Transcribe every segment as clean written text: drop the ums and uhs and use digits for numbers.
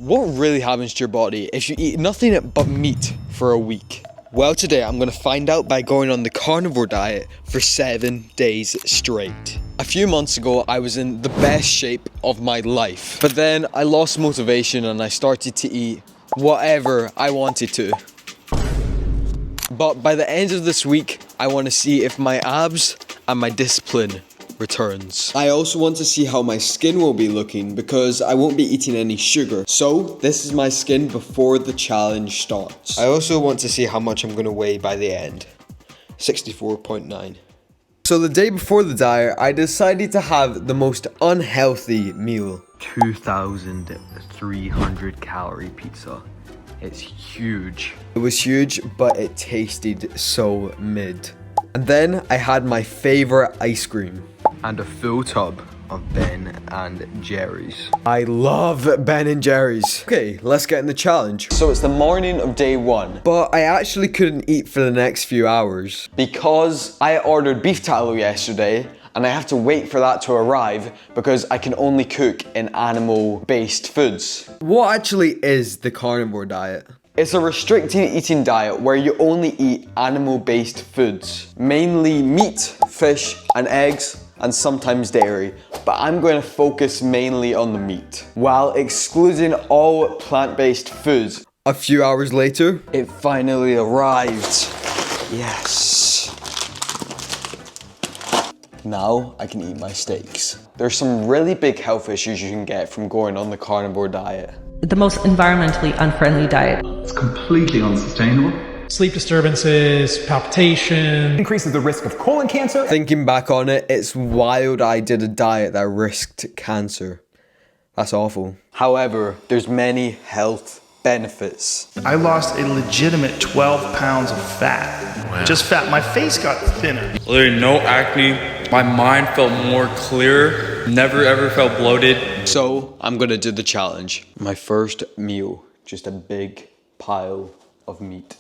What really happens to your body if you eat nothing but meat for a week? Well, today I'm gonna find out by going on the carnivore diet for 7 days straight. A few months ago, I was in the best shape of my life, but then I lost motivation and I started to eat whatever I wanted to. But by the end of this week, I want to see if my abs and my discipline returns. I also want to see how my skin will be looking because I won't be eating any sugar. So this is my skin before the challenge starts. I also want to see how much I'm going to weigh by the end. 64.9. So the day before the diet, I decided to have the most unhealthy meal. 2,300 calorie pizza. It's huge. It was huge, but it tasted so mid. And then I had my favorite ice cream and a full tub of Ben and Jerry's. I love Ben and Jerry's. Okay, let's get in the challenge. So it's the morning of day 1, but I actually couldn't eat for the next few hours because I ordered beef tallow yesterday and I have to wait for that to arrive because I can only cook in animal-based foods. What actually is the carnivore diet? It's a restricted eating diet where you only eat animal-based foods, mainly meat, fish, and eggs, and sometimes dairy, but I'm going to focus mainly on the meat, while excluding all plant-based foods. A few hours later, it finally arrived. Yes. Now I can eat my steaks. There's some really big health issues you can get from going on the carnivore diet. The most environmentally unfriendly diet. It's completely unsustainable. Sleep disturbances, palpitation. Increases the risk of colon cancer. Thinking back on it, it's wild I did a diet that risked cancer. That's awful. However, there's many health benefits. I lost a legitimate 12 pounds of fat. Wow. Just fat. My face got thinner. Literally no acne. My mind felt more clear. Never ever felt bloated. So I'm gonna do the challenge. My first meal, just a big pile of meat.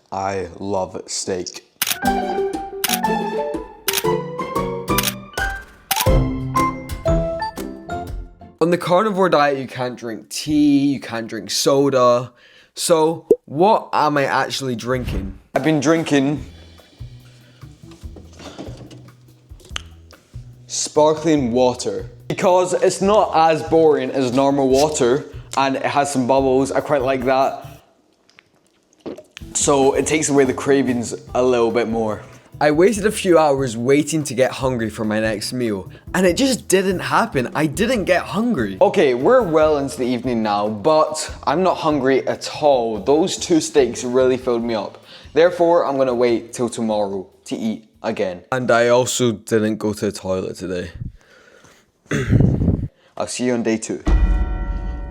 I love steak. On the carnivore diet, you can't drink tea, you can't drink soda. So what am I actually drinking? I've been drinking sparkling water because it's not as boring as normal water and it has some bubbles. I quite like that. So it takes away the cravings a little bit more. I waited a few hours waiting to get hungry for my next meal and it just didn't happen. I didn't get hungry. Okay, we're well into the evening now, but I'm not hungry at all. Those 2 steaks really filled me up. Therefore, I'm gonna wait till tomorrow to eat again. And I also didn't go to the toilet today. I'll see you on day 2.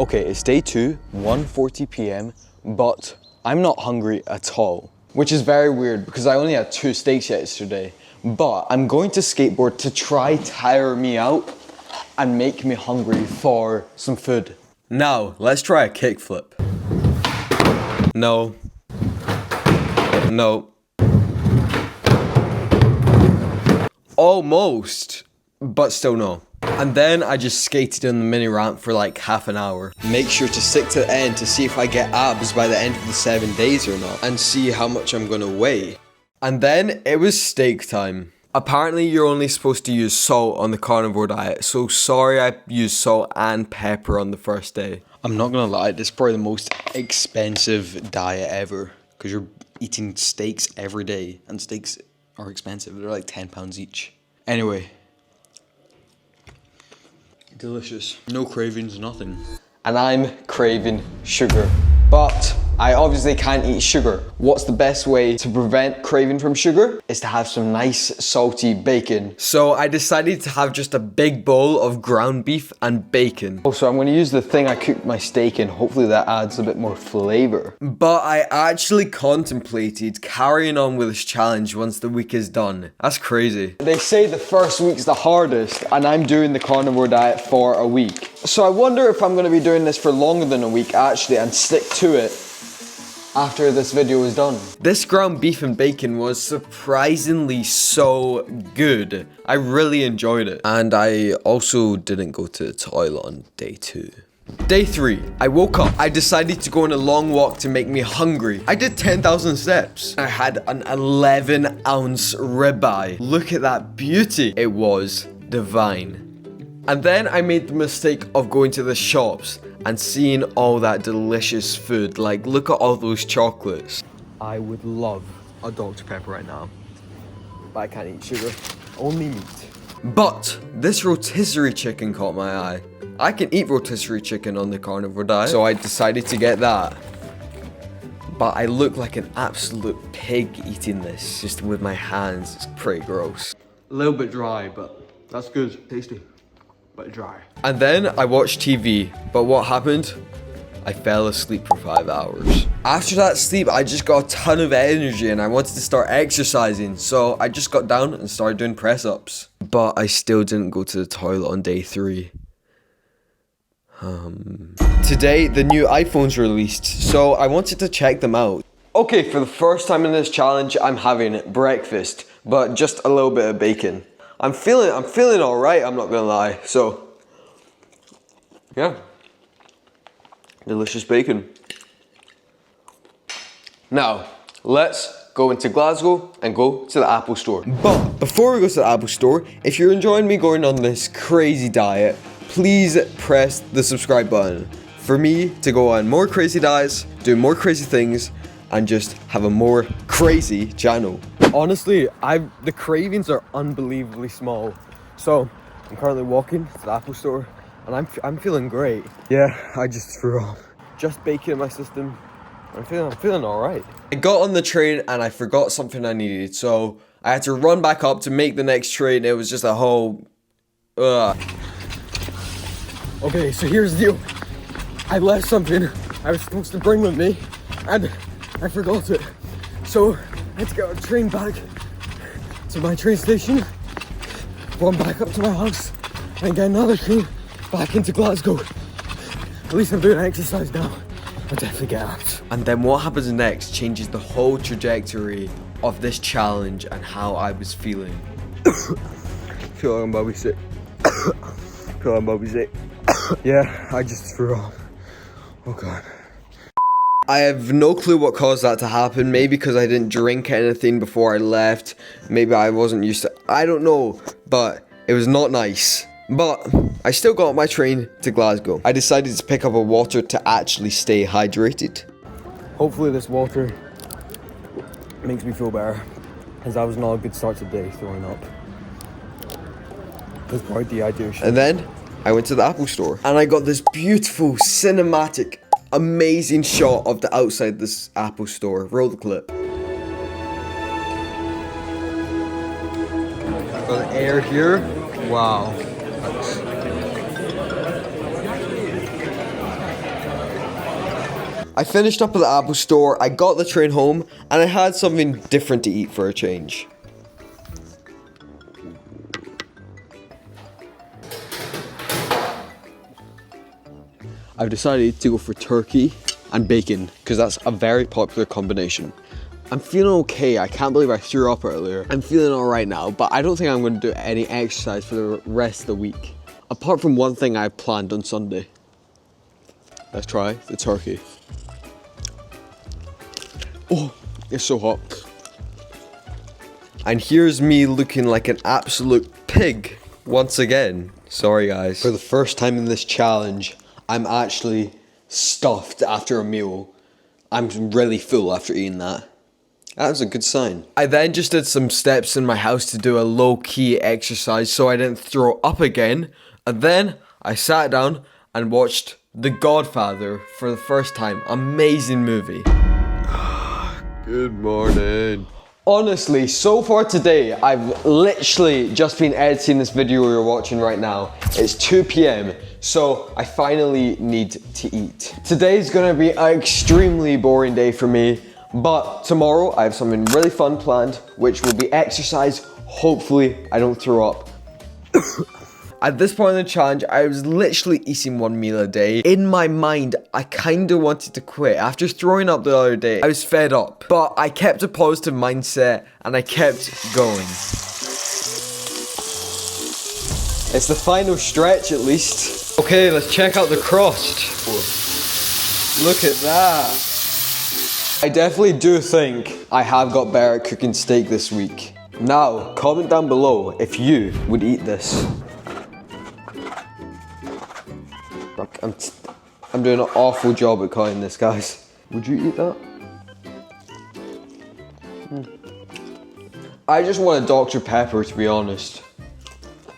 Okay, it's day 2, 1:40 p.m, but I'm not hungry at all, which is very weird because I only had 2 steaks yesterday. But I'm going to skateboard to try tire me out and make me hungry for some food. Now, let's try a kickflip. No. No. Almost, but still no. And then I just skated on the mini ramp for like half an hour. Make sure to stick to the end to see if I get abs by the end of the 7 days or not, and see how much I'm gonna weigh. And then it was steak time. Apparently you're only supposed to use salt on the carnivore diet, so sorry I used salt and pepper on the first day. I'm not gonna lie, this is probably the most expensive diet ever, because you're eating steaks every day, and steaks are expensive. They're like £10 each. Anyway. Delicious. No cravings, nothing. And I'm craving sugar. But I obviously can't eat sugar. What's the best way to prevent craving from sugar? Is to have some nice salty bacon. So I decided to have just a big bowl of ground beef and bacon. Also, I'm gonna use the thing I cooked my steak in. Hopefully that adds a bit more flavor. But I actually contemplated carrying on with this challenge once the week is done. That's crazy. They say the first week's the hardest, and I'm doing the carnivore diet for a week. So I wonder if I'm gonna be doing this for longer than a week actually and stick to it. after this video was done. This ground beef and bacon was surprisingly so good. I really enjoyed it. And I also didn't go to the toilet on day 2. Day 3, I woke up. I decided to go on a long walk to make me hungry. I did 10,000 steps. I had an 11-ounce ribeye. Look at that beauty. It was divine. And then I made the mistake of going to the shops and seeing all that delicious food. Like, look at all those chocolates. I would love a Dr. Pepper right now, but I can't eat sugar, only meat. But this rotisserie chicken caught my eye. I can eat rotisserie chicken on the carnivore diet, so I decided to get that. But I look like an absolute pig eating this, just with my hands. It's pretty gross. A little bit dry, but that's good, tasty, but dry. And then I watched TV, but what happened? I fell asleep for 5 hours. After that sleep, I just got a ton of energy and I wanted to start exercising. So I just got down and started doing press-ups. But I still didn't go to the toilet on day 3. Today, the new iPhones released, so I wanted to check them out. Okay, for the first time in this challenge, I'm having breakfast, but just a little bit of bacon. I'm feeling all right, I'm not gonna lie. So, yeah, delicious bacon. Now, let's go into Glasgow and go to the Apple store. But before we go to the Apple store, if you're enjoying me going on this crazy diet, please press the subscribe button for me to go on more crazy diets, do more crazy things, and just have a more crazy channel. Honestly, the cravings are unbelievably small. So I'm currently walking to the Apple store and I'm feeling great. Yeah, I just threw up. Just bacon in my system. I'm feeling all right. I got on the train and I forgot something I needed, so I had to run back up to make the next train. It was just a whole Okay, so here's the deal. I left something I was supposed to bring with me, and I forgot it. So I had to get a train back to my train station, run back up to my house, and get another train back into Glasgow. At least I'm doing exercise now. I'll definitely get out. And then what happens next changes the whole trajectory of this challenge and how I was feeling. Feel like I'm about to be sick. Feel like I'm about to be sick. Yeah, I just threw up. Oh god. I have no clue what caused that to happen. Maybe because I didn't drink anything before I left. Maybe I wasn't used to, I don't know. But it was not nice. But I still got my train to Glasgow. I decided to pick up a water to actually stay hydrated. Hopefully this water makes me feel better, as that was not a good start to the day, throwing up. It was probably dehydration. And then I went to the Apple store and I got this beautiful cinematic amazing shot of the outside this Apple store. Roll the clip. Got the air here. Wow. I finished up at the Apple store, I got the train home, and I had something different to eat for a change. I've decided to go for turkey and bacon, because that's a very popular combination. I'm feeling okay. I can't believe I threw up earlier. I'm feeling alright now, but I don't think I'm going to do any exercise for the rest of the week. Apart from one thing I planned on Sunday. Let's try the turkey. Oh, it's so hot. And here's me looking like an absolute pig once again. Sorry guys. For the first time in this challenge, I'm actually stuffed after a meal. I'm really full after eating that. That was a good sign. I then just did some steps in my house to do a low-key exercise so I didn't throw up again. And then I sat down and watched The Godfather for the first time. Amazing movie. Good morning. Honestly, so far today, I've literally just been editing this video you're watching right now. It's 2 p.m, so I finally need to eat. Today's gonna be an extremely boring day for me, but tomorrow I have something really fun planned, which will be exercise. Hopefully, I don't throw up. At this point in the challenge, I was literally eating 1 meal a day. In my mind, I kind of wanted to quit. After throwing up the other day, I was fed up. But I kept a positive mindset and I kept going. It's the final stretch at least. Okay, let's check out the crust. Look at that. I definitely do think I have got better at cooking steak this week. Now, comment down below if you would eat this. I'm doing an awful job at cutting this, guys. Would you eat that? I just want a Dr. Pepper, to be honest.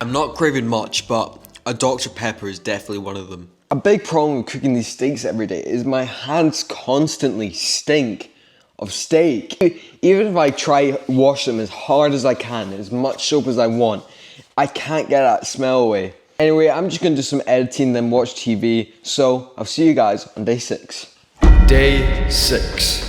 I'm not craving much, but a Dr. Pepper is definitely one of them. A big problem with cooking these steaks every day is my hands constantly stink of steak. Even if I try wash them as hard as I can, as much soap as I want, I can't get that smell away. Anyway, I'm just gonna do some editing, then watch TV. So, I'll see you guys on day 6. Day 6.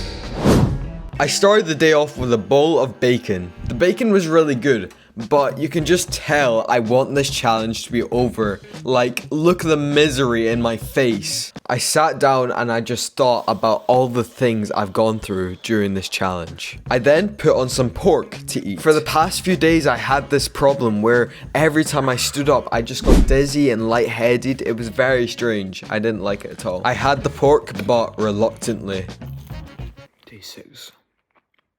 I started the day off with a bowl of bacon. The bacon was really good, but you can just tell I want this challenge to be over. Like, look at the misery in my face. I sat down and I just thought about all the things I've gone through during this challenge. I then put on some pork to eat. For the past few days, I had this problem where every time I stood up, I just got dizzy and lightheaded. It was very strange. I didn't like it at all. I had the pork, but reluctantly. Day 6.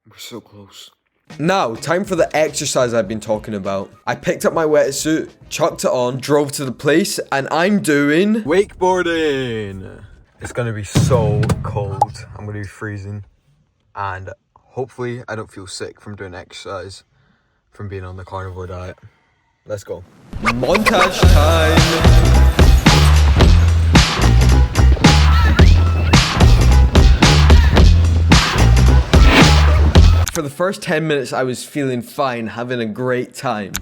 We're so close. Now, time for the exercise I've been talking about. I picked up my wetsuit, chucked it on, drove to the place, and I'm doing wakeboarding. It's gonna be so cold. I'm gonna be freezing. And hopefully I don't feel sick from doing exercise, from being on the carnivore diet. Let's go. Montage time! For the first 10 minutes, I was feeling fine, having a great time.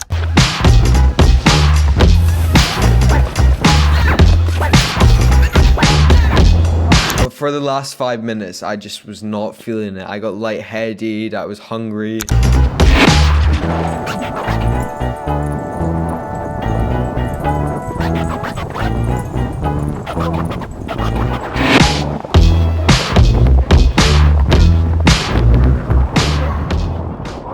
But for the last 5 minutes, I just was not feeling it. I got lightheaded, I was hungry.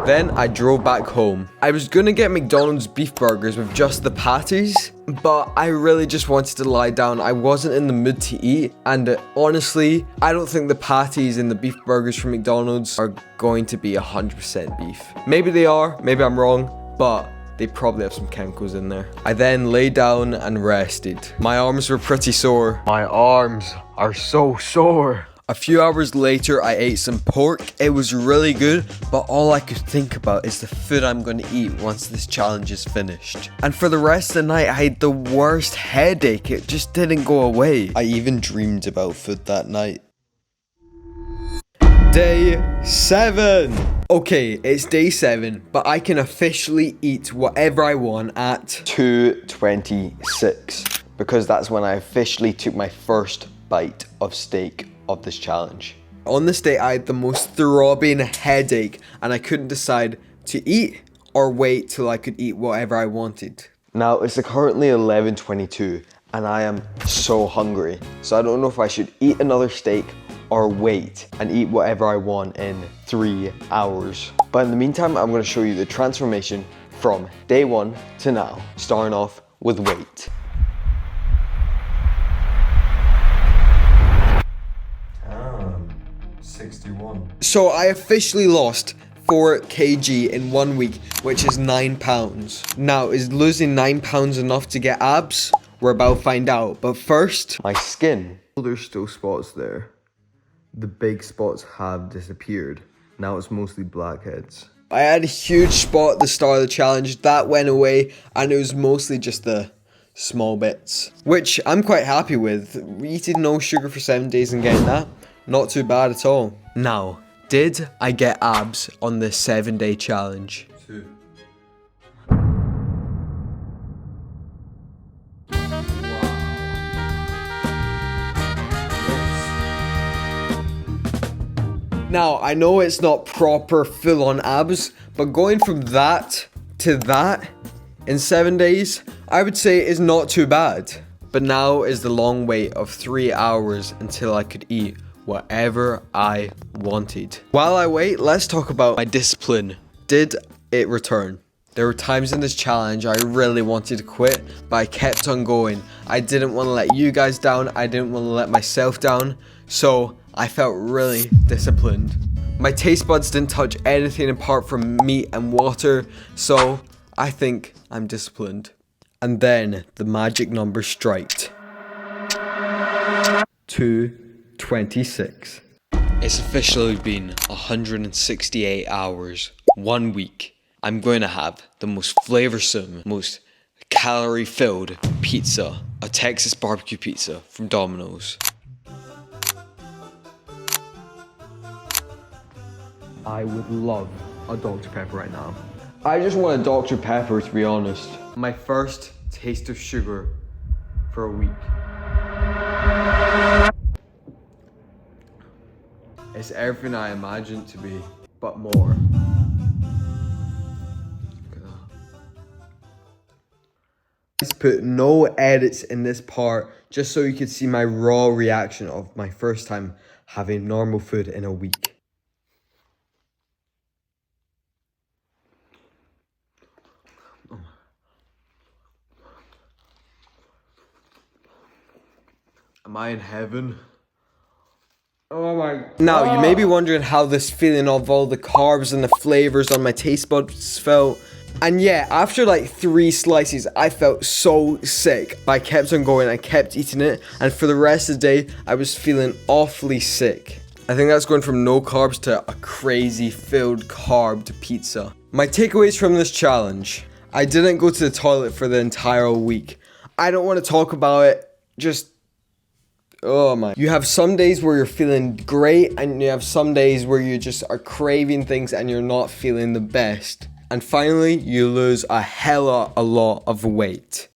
Then I drove back home. I was gonna get McDonald's beef burgers with just the patties, but I really just wanted to lie down. I wasn't in the mood to eat, and honestly, I don't think the patties and the beef burgers from McDonald's are going to be 100% beef. Maybe they are, maybe I'm wrong, but they probably have some chemicals in there. I then lay down and rested. My arms were pretty sore. My arms are so sore. A few hours later, I ate some pork. It was really good, but all I could think about is the food I'm going to eat once this challenge is finished. And for the rest of the night, I had the worst headache. It just didn't go away. I even dreamed about food that night. Day 7. Okay, it's day 7, but I can officially eat whatever I want at 2:26, because that's when I officially took my first bite of steak of this challenge. On this day, I had the most throbbing headache and I couldn't decide to eat or wait till I could eat whatever I wanted. Now, it's currently 11:22 and I am so hungry. So I don't know if I should eat another steak or wait and eat whatever I want in 3 hours. But in the meantime, I'm gonna show you the transformation from day 1 to now, starting off with weight. So I officially lost 4 kg in 1 week, which is 9 pounds. Now, is losing 9 pounds enough to get abs? We're about to find out. But first, my skin. There's still spots there. The big spots have disappeared. Now it's mostly blackheads. I had a huge spot at the start of the challenge. That went away, and it was mostly just the small bits, which I'm quite happy with. Eating no sugar for 7 days and getting that, not too bad at all. Now, did I get abs on this 7-day challenge? 2. Now, I know it's not proper full-on abs, but going from that to that in 7 days, I would say is not too bad. But now is the long wait of 3 hours until I could eat whatever I wanted. While I wait, let's talk about my discipline. Did it return? There were times in this challenge I really wanted to quit, but I kept on going. I didn't want to let you guys down. I didn't want to let myself down. So I felt really disciplined. My taste buds didn't touch anything apart from meat and water. So I think I'm disciplined. And then the magic number striked. 2:26. It's officially been 168 hours, 1 week. I'm going to have the most flavorsome, most calorie-filled pizza, a Texas barbecue pizza from Domino's. I would love a Dr. Pepper right now. I just want a Dr. Pepper, to be honest. My first taste of sugar for a week. It's everything I imagined it to be, but more. Let's put no edits in this part, just so you could see my raw reaction of my first time having normal food in a week. Am I in heaven? Oh my God. Now, you may be wondering how this feeling of all the carbs and the flavors on my taste buds felt. And yeah, after like 3 slices, I felt so sick. But I kept on going, I kept eating it. And for the rest of the day, I was feeling awfully sick. I think that's going from no carbs to a crazy filled carb pizza. My takeaways from this challenge. I didn't go to the toilet for the entire week. I don't want to talk about it. Just... oh my. You have some days where you're feeling great, and you have some days where you just are craving things and you're not feeling the best. And finally, you lose a lot of weight.